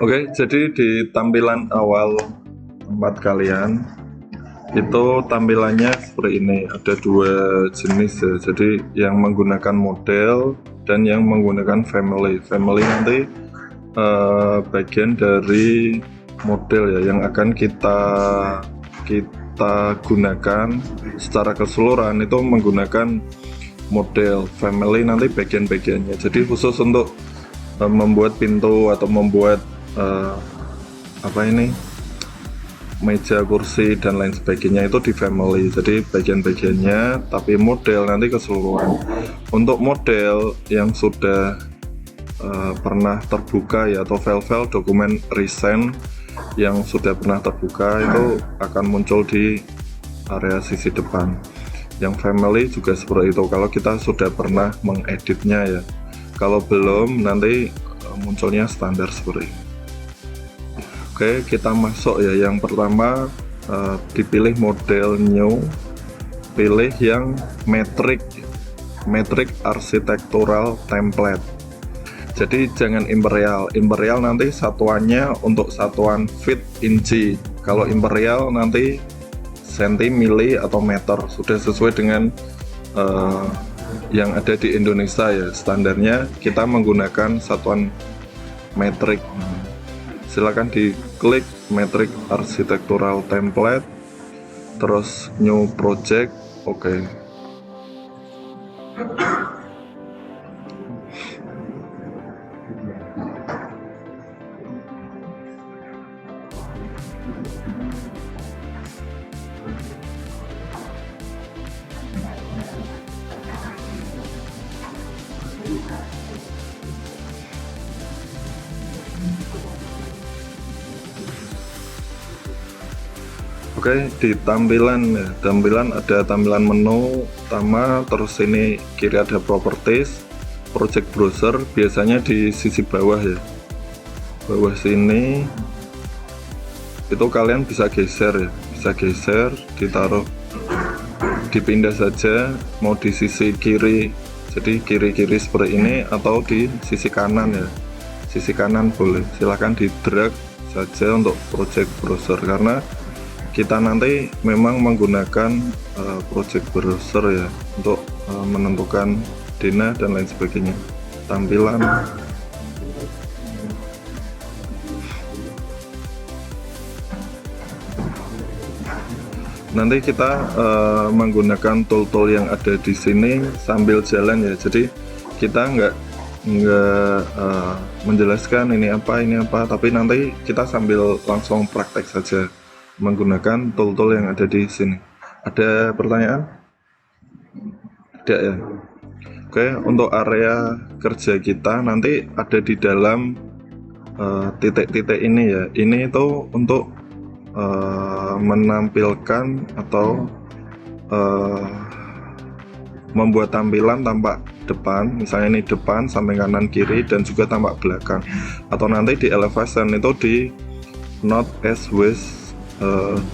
Oke, jadi di tampilan awal tempat kalian itu tampilannya seperti ini. Ada dua jenis ya. Jadi yang menggunakan model dan yang menggunakan family. Family nanti bagian dari model ya yang akan kita gunakan secara keseluruhan itu menggunakan model. Family nanti bagian-bagiannya. Jadi khusus untuk membuat pintu atau membuat meja, kursi dan lain sebagainya itu di family. Jadi bagian-bagiannya, tapi model nanti keseluruhan. Untuk model yang sudah pernah terbuka ya, atau file-file dokumen recent yang sudah pernah terbuka itu akan muncul di area sisi depan. Yang family juga seperti itu kalau kita sudah pernah mengeditnya ya. Kalau belum nanti munculnya standar seperti ini. Oke, kita masuk ya. Yang pertama dipilih model new, pilih yang metric architectural template. Jadi jangan imperial. Imperial nanti satuannya untuk satuan feet inci. Kalau imperial nanti senti, mili atau meter. Sudah sesuai dengan yang ada di Indonesia ya. Standarnya kita menggunakan satuan metric. Silakan diklik metric architectural template, terus new project. Oke. Oke, di tampilan ya, ada tampilan menu utama, terus ini kiri ada properties, project browser, biasanya di sisi bawah ya, bawah sini itu kalian bisa geser ya, bisa geser, ditaruh, dipindah saja mau di sisi kiri, jadi kiri-kiri seperti ini atau di sisi kanan ya, sisi kanan boleh, silahkan di drag saja untuk project browser karena kita nanti memang menggunakan project browser ya untuk menentukan dena dan lain sebagainya. Tampilan nanti kita menggunakan tool-tool yang ada di sini sambil jalan ya. Jadi kita nggak menjelaskan ini apa, tapi nanti kita sambil langsung praktek saja menggunakan tool-tool yang ada di sini. Ada pertanyaan? Tidak ya? Oke, untuk area kerja kita nanti ada di dalam titik-titik ini ya. Ini itu untuk menampilkan atau membuat tampilan tampak depan, misalnya ini depan, samping kanan, kiri, dan juga tampak belakang. Atau nanti di elevation itu di north, east, west,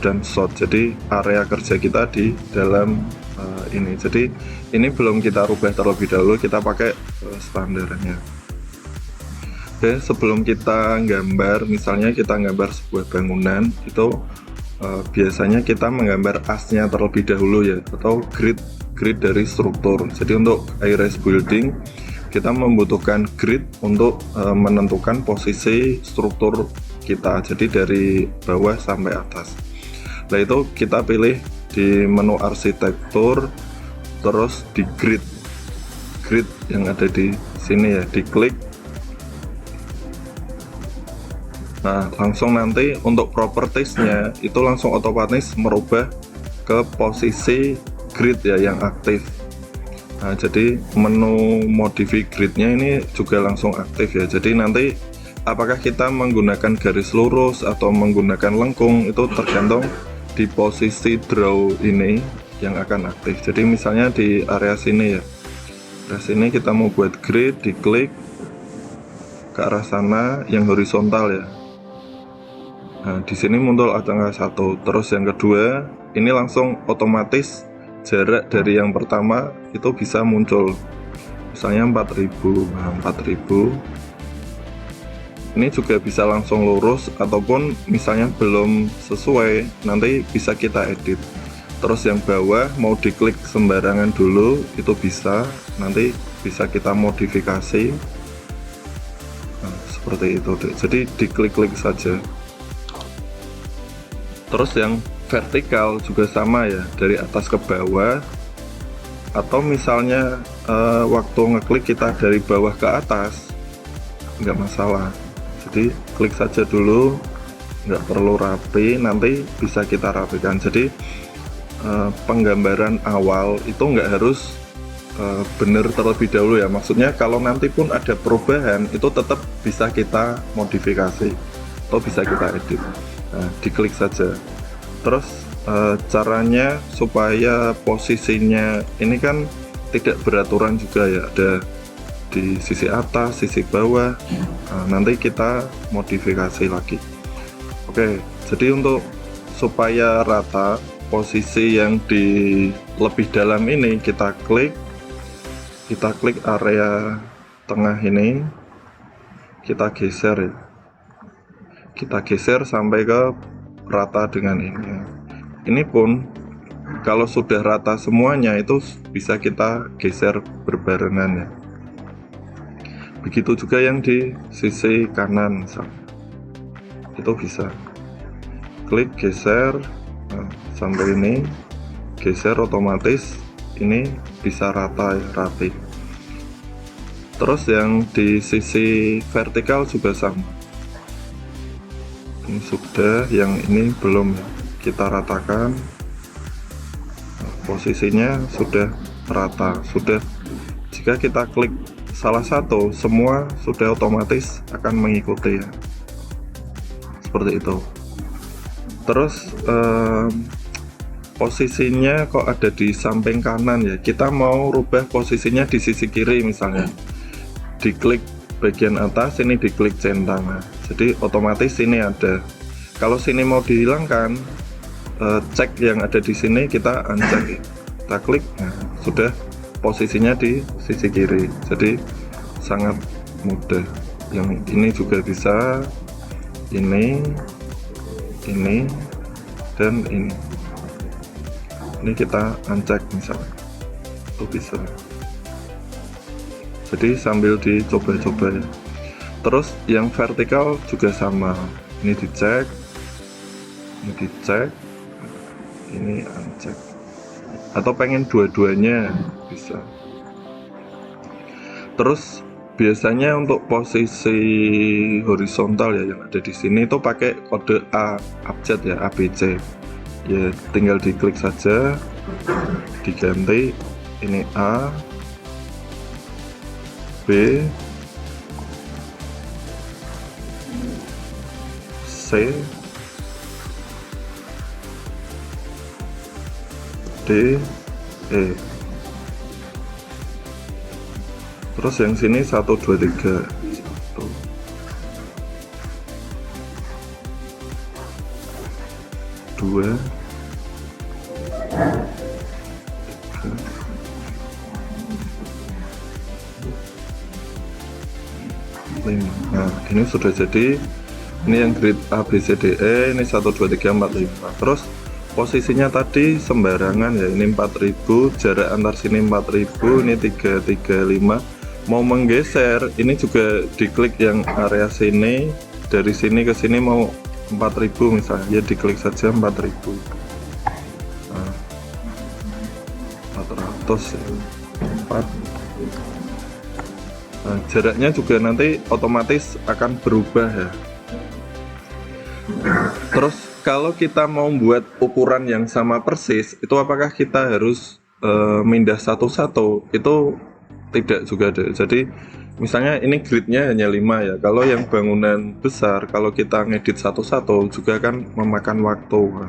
dan south. Jadi area kerja kita di dalam ini. Jadi ini belum kita rubah terlebih dahulu, kita pakai standarnya. Oke, sebelum kita gambar, misalnya kita gambar sebuah bangunan, itu biasanya kita menggambar asnya terlebih dahulu ya, atau grid dari struktur. Jadi untuk high-rise building kita membutuhkan grid untuk menentukan posisi struktur kita, jadi dari bawah sampai atas. Nah itu kita pilih di menu arsitektur, terus di grid yang ada di sini ya, diklik. Nah langsung nanti untuk propertiesnya itu langsung otomatis merubah ke posisi grid ya yang aktif. Nah jadi menu modify gridnya ini juga langsung aktif ya. Jadi nanti apakah kita menggunakan garis lurus atau menggunakan lengkung itu tergantung di posisi draw ini yang akan aktif. Jadi misalnya di area sini ya, area sini kita mau buat grid, diklik ke arah sana yang horizontal ya. Nah di sini muncul angka 1. Terus yang kedua ini langsung otomatis jarak dari yang pertama itu bisa muncul. misalnya 4000. Nah, 4000 ini juga bisa langsung lurus, ataupun misalnya belum sesuai nanti bisa kita edit. Terus yang bawah mau diklik sembarangan dulu itu bisa, nanti bisa kita modifikasi. Nah, seperti itu deh. Jadi diklik-klik saja. Terus yang vertikal juga sama ya, dari atas ke bawah, atau misalnya waktu ngeklik kita dari bawah ke atas nggak masalah. Jadi klik saja dulu, nggak perlu rapi, nanti bisa kita rapikan. Jadi penggambaran awal itu nggak harus benar terlebih dahulu ya, maksudnya kalau nanti pun ada perubahan itu tetap bisa kita modifikasi atau bisa kita edit. Nah, diklik saja. Terus caranya supaya posisinya ini kan tidak beraturan juga ya, ada di sisi atas, sisi bawah. Nah, nanti kita modifikasi lagi. Oke, jadi untuk supaya rata posisi yang di lebih dalam ini kita klik area tengah ini, kita geser ya, kita geser sampai ke rata dengan ini. Ini pun kalau sudah rata semuanya itu bisa kita geser berbarengan ya. Begitu juga yang di sisi kanan misalnya, itu bisa klik geser. Nah, sampai ini geser, otomatis ini bisa rata ya, rapi. Terus yang di sisi vertikal juga sama, ini sudah, yang ini belum ya, kita ratakan. Nah, posisinya sudah rata, sudah. Jika kita klik salah satu, semua sudah otomatis akan mengikuti ya, seperti itu. Terus posisinya kok ada di samping kanan ya, kita mau rubah posisinya di sisi kiri misalnya, diklik bagian atas, ini diklik centang. Nah, jadi otomatis ini ada. Kalau sini mau dihilangkan, cek yang ada di sini, kita uncheck, kita klik, nah, sudah posisinya di sisi kiri. Jadi sangat mudah. Yang ini juga bisa, ini dan ini kita uncheck misalnya, itu bisa. Jadi sambil dicoba-coba ya. Terus yang vertikal juga sama, ini dicek, ini uncheck, atau pengen dua-duanya bisa. Terus biasanya untuk posisi horizontal ya yang ada di sini itu pakai kode A, abjad ya, ABC ya, tinggal diklik saja, diganti ini A, B, C, D, E. Terus yang sini 1, 2, 3, 1, 2, 5. Nah, ini sudah jadi. Ini yang grid A, B, C, D, E, ini 1, 2, 3, 4, 5. Terus posisinya tadi sembarangan ya, ini 4000, jarak antar sini 4000, ini 3, 3, 5. Mau menggeser, ini juga diklik yang area sini, dari sini ke sini mau 4000 misalnya, ya diklik saja 4000. Nah, 400 ya, 4. Nah, jaraknya juga nanti otomatis akan berubah ya. Terus kalau kita mau buat ukuran yang sama persis, itu apakah kita harus mindah satu-satu? Itu tidak juga ada. Jadi misalnya ini gridnya hanya 5 ya, kalau yang bangunan besar, kalau kita ngedit satu-satu juga kan memakan waktu. Nah,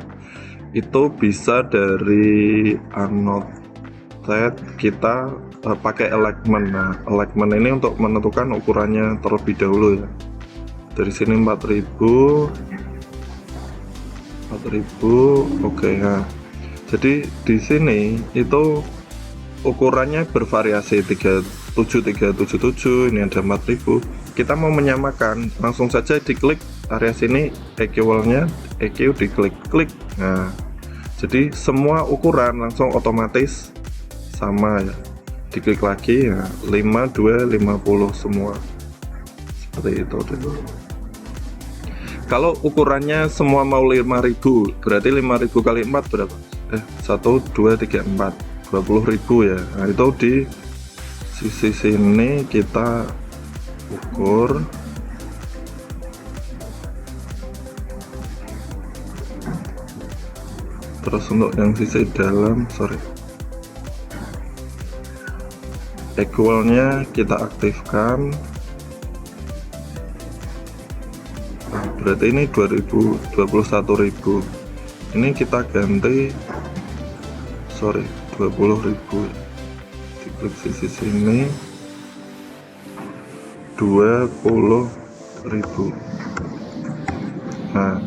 itu bisa dari annotate, kita pakai alignment. Nah, alignment ini untuk menentukan ukurannya terlebih dahulu ya. Dari sini 4000, oke ya. Jadi di sini itu ukurannya bervariasi, 7377, ini ada 4000. Kita mau menyamakan, langsung saja diklik area sini, equalnya, EQ diklik, klik. Nah, jadi semua ukuran langsung otomatis sama ya. Diklik lagi ya, 52 50 semua. Seperti itu deh. Kalau ukurannya semua mau 5000, berarti 5000 kali 4 berapa? 1 2 3 4, 20.000 ya. Nah, itu di sisi sini kita ukur. Terus untuk yang sisi dalam, equalnya kita aktifkan. Nah, berarti ini 21.000. Ini kita ganti 20.000. Diklik sisi sini 20.000. Nah,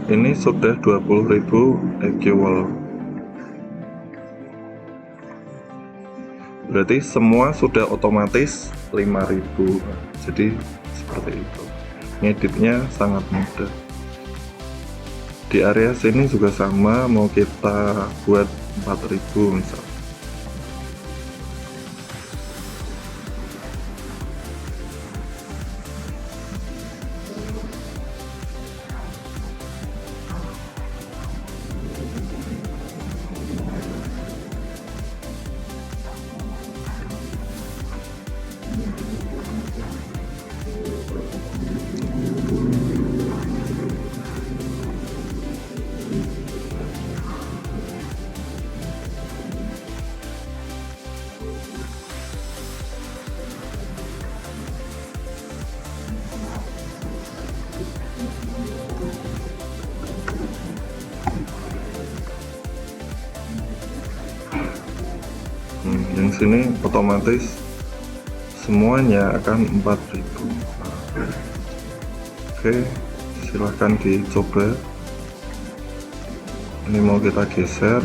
ini sudah 20.000 equal. Berarti semua sudah otomatis 5.000. Jadi seperti itu. Ngeditnya sangat mudah. Di area sini juga sama, mau kita buat 4.000 misalnya. Yang sini otomatis semuanya akan 4.000. Oke, silahkan dicoba. Ini mau kita geser.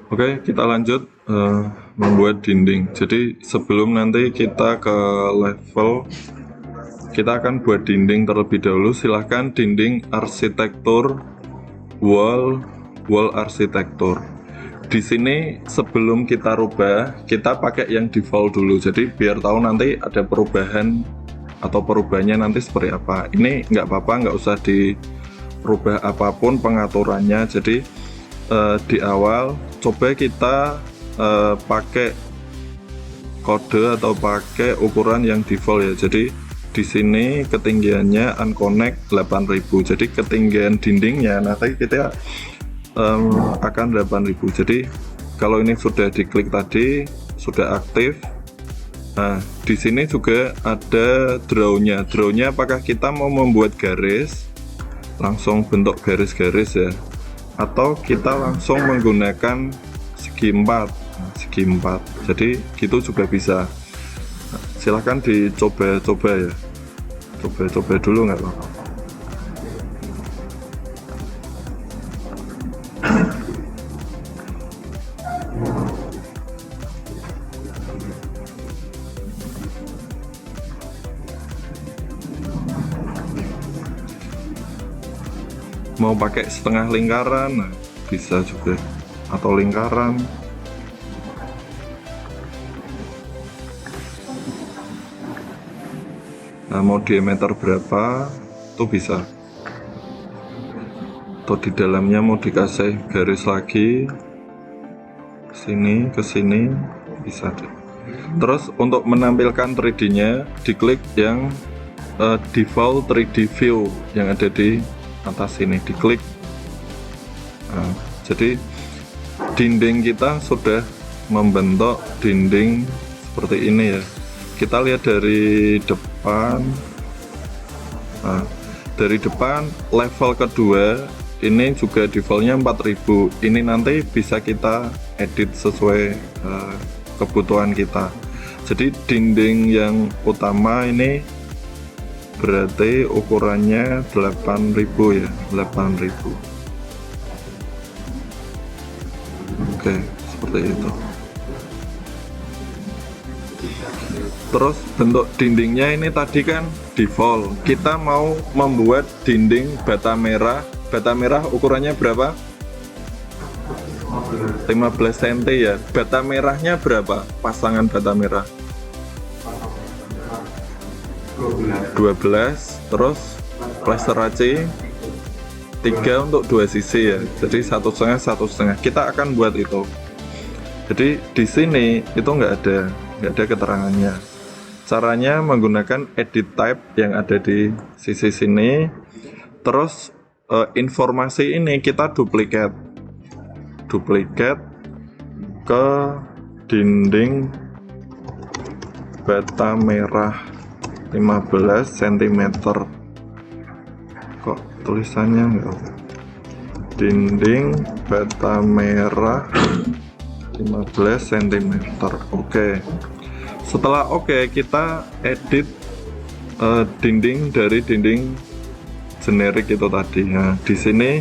Oke, kita lanjut membuat dinding. Jadi sebelum nanti kita ke level, kita akan buat dinding terlebih dahulu. Silahkan dinding arsitektur, wall arsitektur. Di sini sebelum kita rubah, kita pakai yang default dulu. Jadi biar tahu nanti ada perubahan atau perubahannya nanti seperti apa. Ini nggak apa-apa, nggak usah dirubah apapun pengaturannya. Jadi di awal coba kita pakai kode atau pakai ukuran yang default ya. Jadi di sini ketinggiannya unconnect 8.000. Jadi ketinggian dindingnya nanti kita akan 8.000. Jadi kalau ini sudah diklik tadi, sudah aktif. Nah, di sini juga ada drawnya. Drawnya apakah kita mau membuat garis, langsung bentuk garis-garis ya, atau kita langsung menggunakan segi 4. Segi 4. Jadi gitu juga bisa. Nah, silahkan dicoba-coba ya. Coba-coba dulu nggak apa-apa. Mau pakai setengah lingkaran, nah, bisa juga, atau lingkaran. Nah, mau diameter berapa itu bisa, atau di dalamnya mau dikasih garis lagi sini ke sini bisa deh. Terus untuk menampilkan 3D nya diklik yang default 3D view yang ada di atas sini, diklik. Nah, jadi dinding kita sudah membentuk dinding seperti ini ya. Kita lihat dari depan. Nah, dari depan level kedua ini juga defaultnya 4000. Ini nanti bisa kita edit sesuai kebutuhan kita. Jadi dinding yang utama ini berarti ukurannya 8.000 ya, 8.000. Oke, seperti itu. Terus bentuk dindingnya ini tadi kan default. Kita mau membuat dinding bata merah. Bata merah ukurannya berapa? 15 cm ya. Bata merahnya berapa? Pasangan bata merah 12. Terus plester AC 3 untuk dua sisi ya. Jadi 1,5 kita akan buat itu. Jadi di sini itu nggak ada keterangannya. Caranya menggunakan edit type yang ada di sisi sini. Terus informasi ini kita duplikat ke dinding bata merah 15 cm. Kok tulisannya enggak? Dinding bata merah 15 cm. Oke. Setelah oke, kita edit dinding dari dinding generik itu tadi. Nah, di sini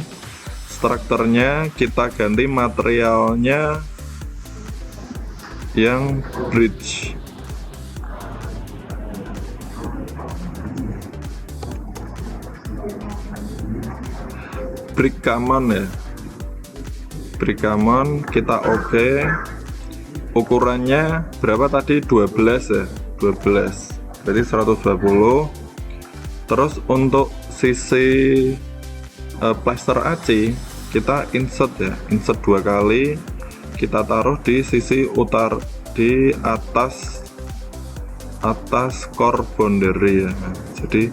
strukturnya kita ganti materialnya yang bridge. Brick common ya. Brick common kita oke. Ukurannya berapa tadi? 12 ya. 12. Berarti 120. Terus untuk sisi plaster AC kita insert ya. Insert 2 kali. Kita taruh di sisi di atas core boundary ya. Nah, jadi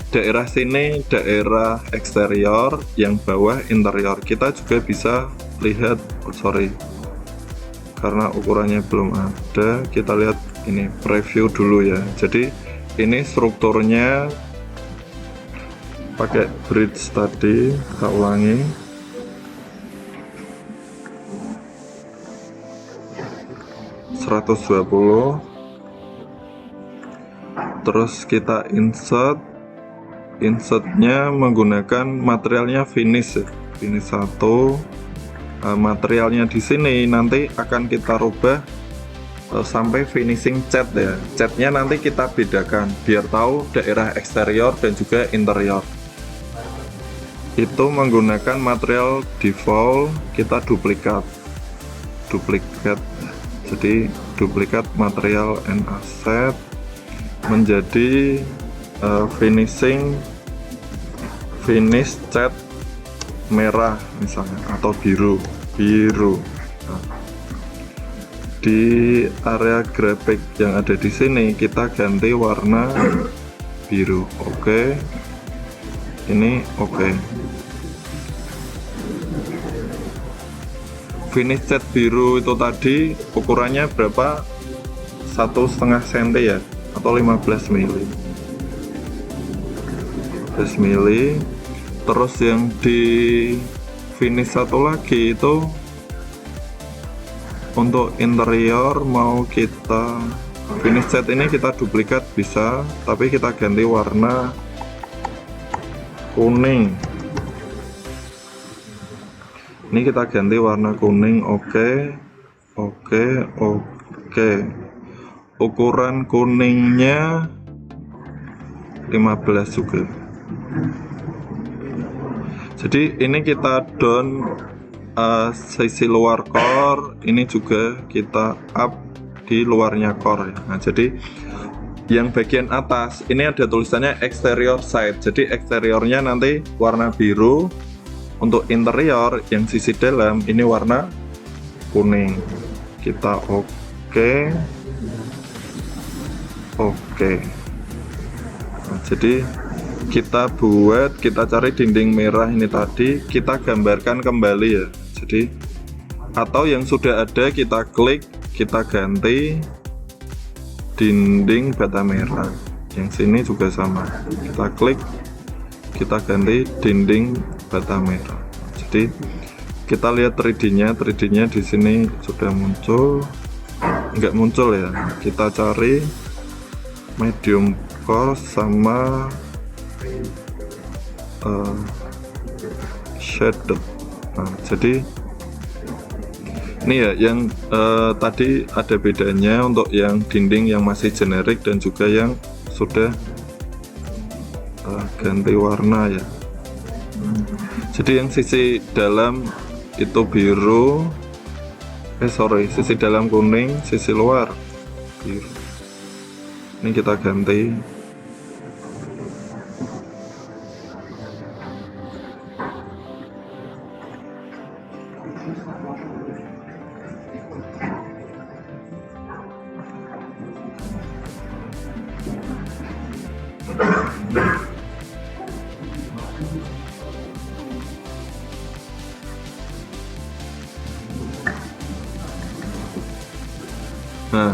daerah sini daerah eksterior, yang bawah interior. Kita juga bisa lihat, karena ukurannya belum ada, kita lihat ini preview dulu ya. Jadi ini strukturnya pakai bridge tadi, kita ulangi. Terus kita insertnya menggunakan materialnya finish ya. Finish 1. Materialnya di sini nanti akan kita rubah sampai finishing cat ya. Catnya nanti kita bedakan biar tahu daerah eksterior dan juga interior. Itu menggunakan material default, kita duplikat. Jadi duplikat material and asset menjadi finish cat merah misalnya, atau biru. Nah, di area grafik yang ada di sini kita ganti warna biru. Oke. Ini oke. Finish cat biru itu tadi ukurannya berapa? 1,5 cm ya, atau 15 mili. 15 mili. Terus yang di finish satu lagi itu untuk interior, mau kita finish cat ini kita duplikat bisa, tapi kita ganti warna kuning. Ini kita ganti warna kuning. Oke. Ukuran kuningnya 15 juga. Jadi ini kita down sisi luar core, ini juga kita up di luarnya core ya. Nah, jadi yang bagian atas ini ada tulisannya exterior side. Jadi eksteriornya nanti warna biru. Untuk interior yang sisi dalam ini warna kuning. Kita oke. Nah, jadi kita cari dinding merah ini tadi, kita gambarkan kembali ya. Jadi atau yang sudah ada kita klik, kita ganti dinding bata merah. Yang sini juga sama, kita klik, kita ganti dinding bata merah. Jadi kita lihat 3D-nya di sini sudah muncul, nggak muncul ya. Kita cari medium coarse sama shaded. Nah, jadi Ini ya yang tadi ada bedanya untuk yang dinding yang masih generik dan juga yang sudah ganti warna ya. Jadi yang sisi dalam itu biru, sisi dalam kuning, sisi luar biru. Ini kita ganti. Nah,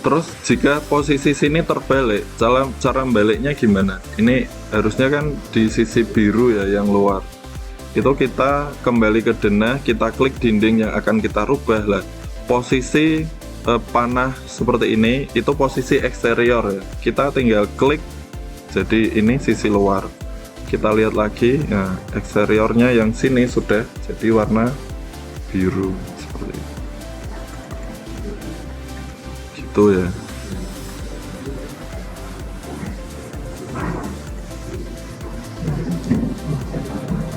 terus jika posisi sini terbalik, cara baliknya gimana? Ini harusnya kan di sisi biru ya yang luar. Itu kita kembali ke denah, kita klik dinding yang akan kita rubah lah. Posisi panah seperti ini itu posisi eksterior ya. Kita tinggal klik, jadi ini sisi luar. Kita lihat lagi, nah eksteriornya yang sini sudah jadi warna biru seperti itu. Gitu ya.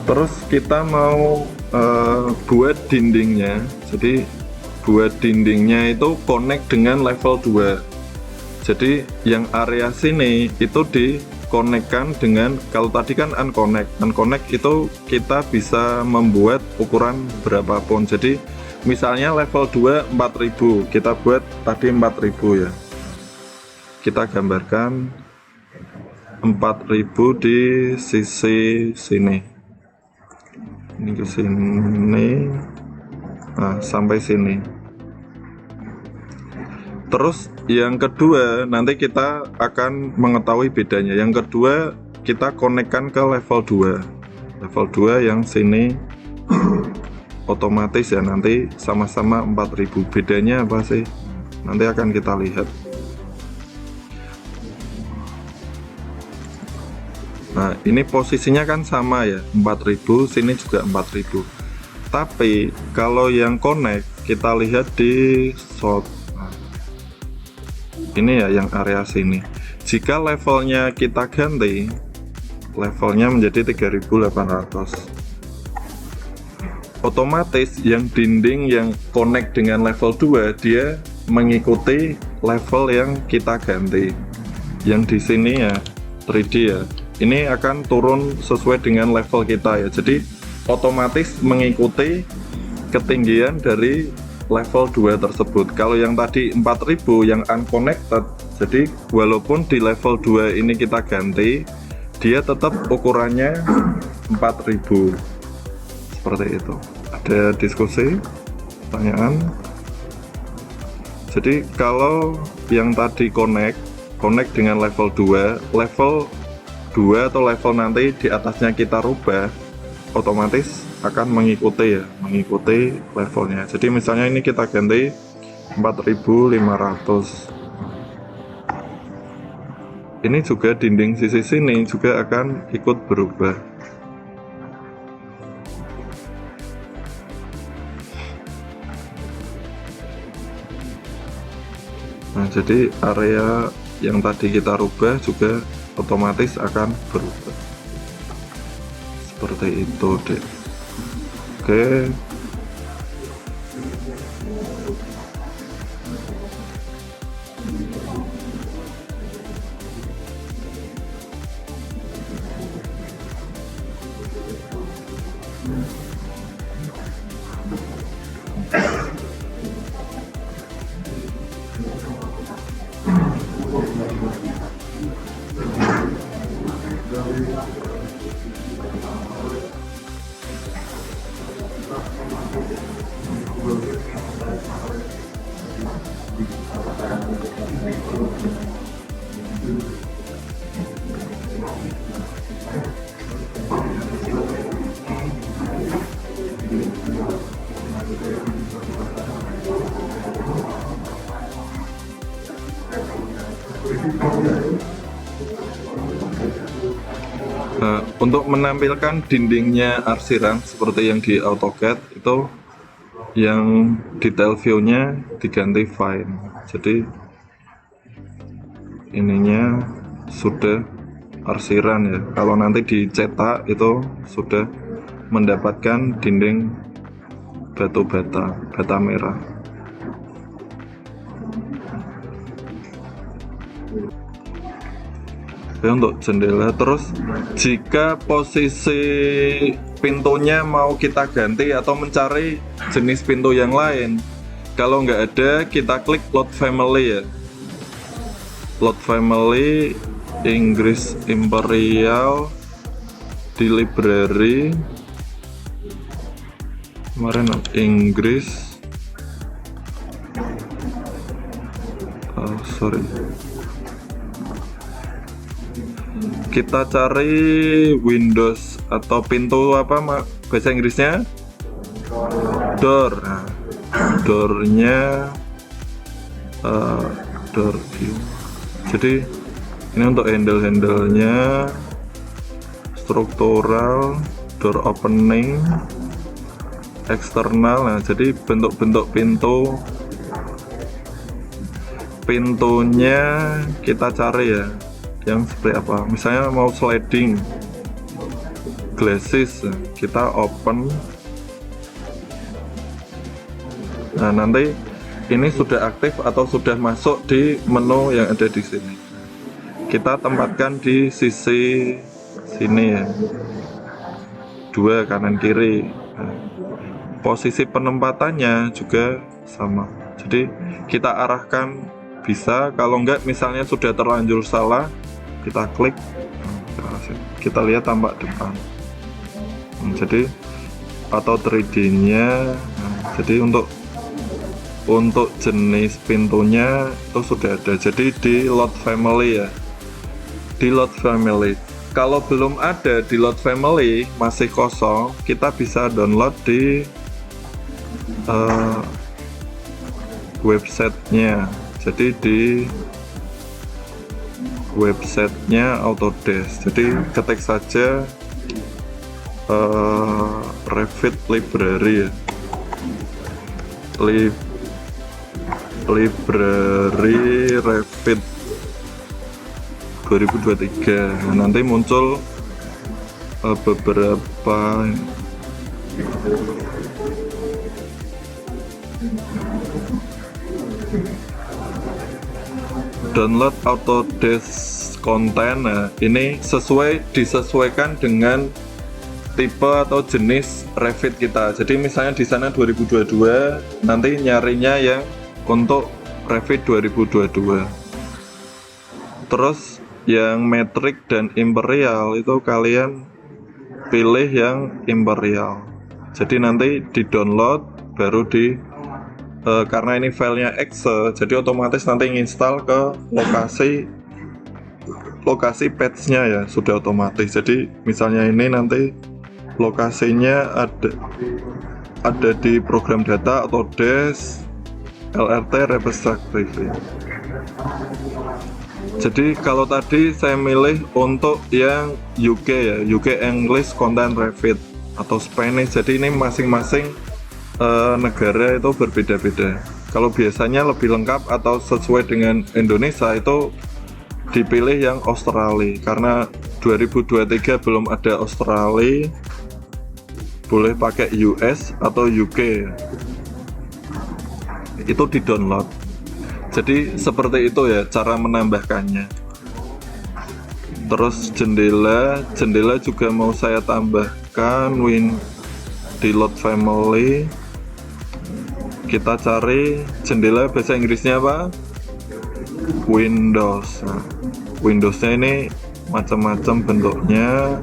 Terus kita mau buat dindingnya. Jadi buat dindingnya itu connect dengan level 2. Jadi yang area sini itu dikonekkan dengan, kalau tadi kan unconnect itu kita bisa membuat ukuran berapapun. Jadi misalnya level 2 4000, kita buat tadi 4000 ya. Kita gambarkan 4000 di sisi sini. Ini ke sini. Nah, sampai sini. Terus yang kedua nanti kita akan mengetahui bedanya. Yang kedua kita konekkan ke level 2. Level 2 yang sini otomatis ya, nanti sama-sama 4000. Bedanya apa sih? Nanti akan kita lihat. Nah, ini posisinya kan sama ya, 4000, sini juga 4000. Tapi kalau yang connect kita lihat di shot. Nah, ini ya yang area sini. Jika levelnya kita ganti, levelnya menjadi 3800. Otomatis yang dinding yang connect dengan level 2 dia mengikuti level yang kita ganti. Yang di sini ya 3D ya. Ini akan turun sesuai dengan level kita ya. Jadi otomatis mengikuti ketinggian dari level 2 tersebut. Kalau yang tadi 4000 yang unconnected, jadi walaupun di level 2 ini kita ganti, dia tetap ukurannya 4000. Seperti itu. Ada diskusi? Pertanyaan? Jadi kalau yang tadi connect dengan level 2, level 2 atau level nanti di atasnya kita rubah, otomatis akan mengikuti ya, mengikuti levelnya. Jadi misalnya ini kita ganti 4500. Ini juga dinding sisi sini juga akan ikut berubah. Nah, jadi area yang tadi kita rubah juga otomatis akan berubah. Seperti itu deh. Oke. Nah, untuk menampilkan dindingnya arsiran seperti yang di AutoCAD itu yang detail view-nya diganti fine. Jadi ininya sudah arsiran ya. Kalau nanti dicetak itu sudah mendapatkan dinding batu bata merah. Ya, untuk jendela. Terus jika posisi pintunya mau kita ganti atau mencari jenis pintu yang lain, kalau nggak ada kita klik load family ya. Load family Inggris Imperial di library kemarin Inggris kita cari Windows atau pintu apa bahasa Inggrisnya door. Nah, doornya door view. Jadi ini untuk handle-handlenya, struktural, door opening, eksternal. Nah, jadi bentuk-bentuk pintunya kita cari ya, yang seperti apa. Misalnya mau sliding glasses, kita open. Nah, nanti ini sudah aktif atau sudah masuk di menu yang ada di sini. Kita tempatkan di sisi sini ya, 2 kanan kiri. Nah, posisi penempatannya juga sama. Jadi kita arahkan bisa, kalau enggak misalnya sudah terlanjur salah, kita klik, kita lihat tampak depan. Jadi atau 3D-nya. Jadi untuk jenis pintunya itu sudah ada. Jadi di load family ya. Di load family. Kalau belum ada di load family, masih kosong, kita bisa download di websitenya. Jadi di websitenya Autodesk. Jadi ketik saja Revit library ya. Library Revit 2023. Nah, nanti muncul beberapa download Autodesk content. Nah, ini disesuaikan dengan tipe atau jenis Revit kita. Jadi misalnya di sana 2022, nanti nyarinya yang untuk Revit 2022. Terus yang metrik dan imperial itu kalian pilih yang imperial. Jadi nanti di download baru karena ini filenya Excel, jadi otomatis nanti nginstal ke lokasi patch-nya ya, sudah otomatis. Jadi misalnya ini nanti lokasinya ada di program data Autodesk LRT Representative. Jadi kalau tadi saya milih untuk yang UK ya, UK English Content Revit atau Spanish. Jadi ini masing-masing negara itu berbeda-beda. Kalau biasanya lebih lengkap atau sesuai dengan Indonesia itu dipilih yang Australia, karena 2023 belum ada Australia, boleh pakai US atau UK. Itu di download. Jadi seperti itu ya cara menambahkannya. Terus jendela juga mau saya tambahkan di load family. Kita cari jendela bahasa Inggrisnya apa? Windows. Nah, Windowsnya ini macam-macam bentuknya.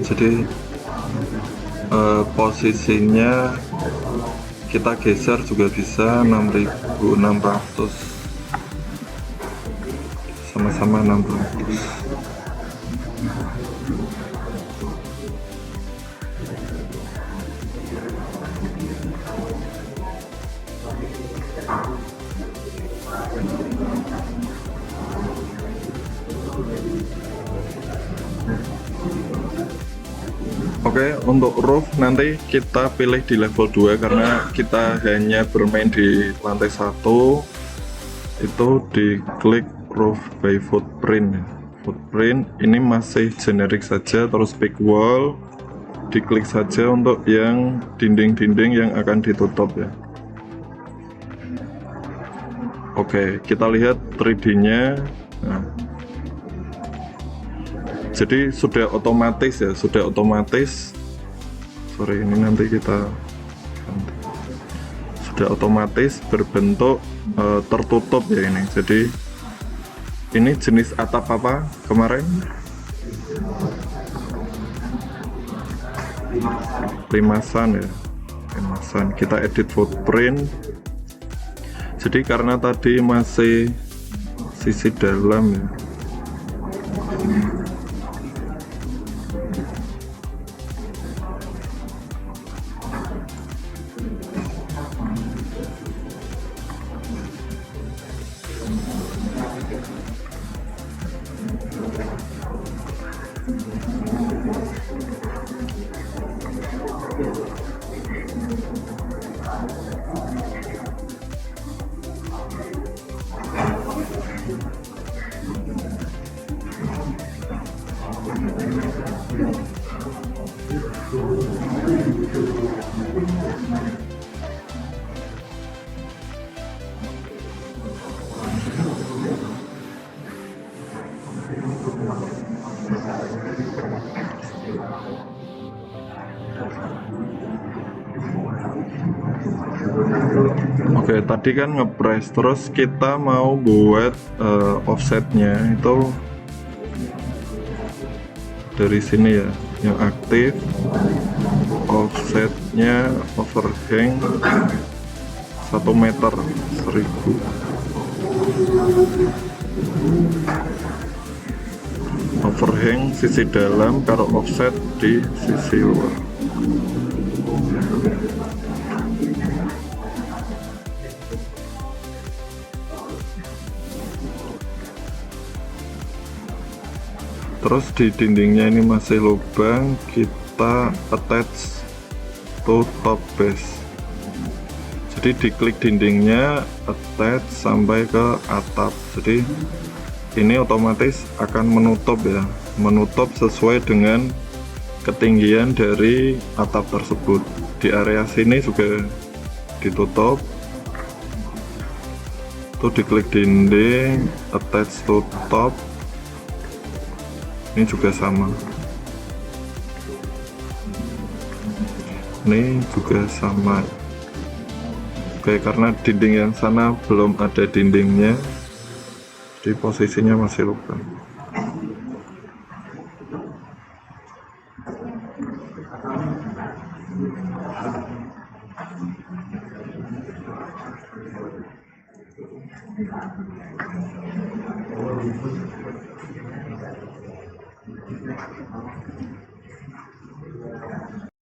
Jadi posisinya kita geser juga bisa 6600, sama-sama 600. Oke, untuk roof nanti kita pilih di level 2 karena kita hanya bermain di lantai 1. Itu diklik roof by footprint. Footprint ini masih generik saja, terus pick wall diklik saja untuk yang dinding-dinding yang akan ditutup ya. Oke, kita lihat 3D-nya. Nah, jadi sudah otomatis ya, sudah otomatis. Sorry, ini nanti kita sudah otomatis berbentuk tertutup ya ini. Jadi ini jenis atap apa kemarin? Limasan ya, limasan. Kita edit footprint. Jadi karena tadi masih sisi dalam ya. Oke, tadi kan ngepres, terus kita mau buat offsetnya itu dari sini ya, yang aktif. Offsetnya overhang 1 meter 1000. Overhang sisi dalam, kalau offset di sisi luar. Terus di dindingnya ini masih lubang, kita attach to top base. Jadi diklik dindingnya, attach sampai ke atap. Jadi ini otomatis akan menutup ya, menutup sesuai dengan ketinggian dari atap tersebut. Di area sini juga ditutup. Tuh diklik dinding, attach to top. Ini juga sama, ini juga sama. Oke, karena dinding yang sana belum ada dindingnya, jadi posisinya masih lubang.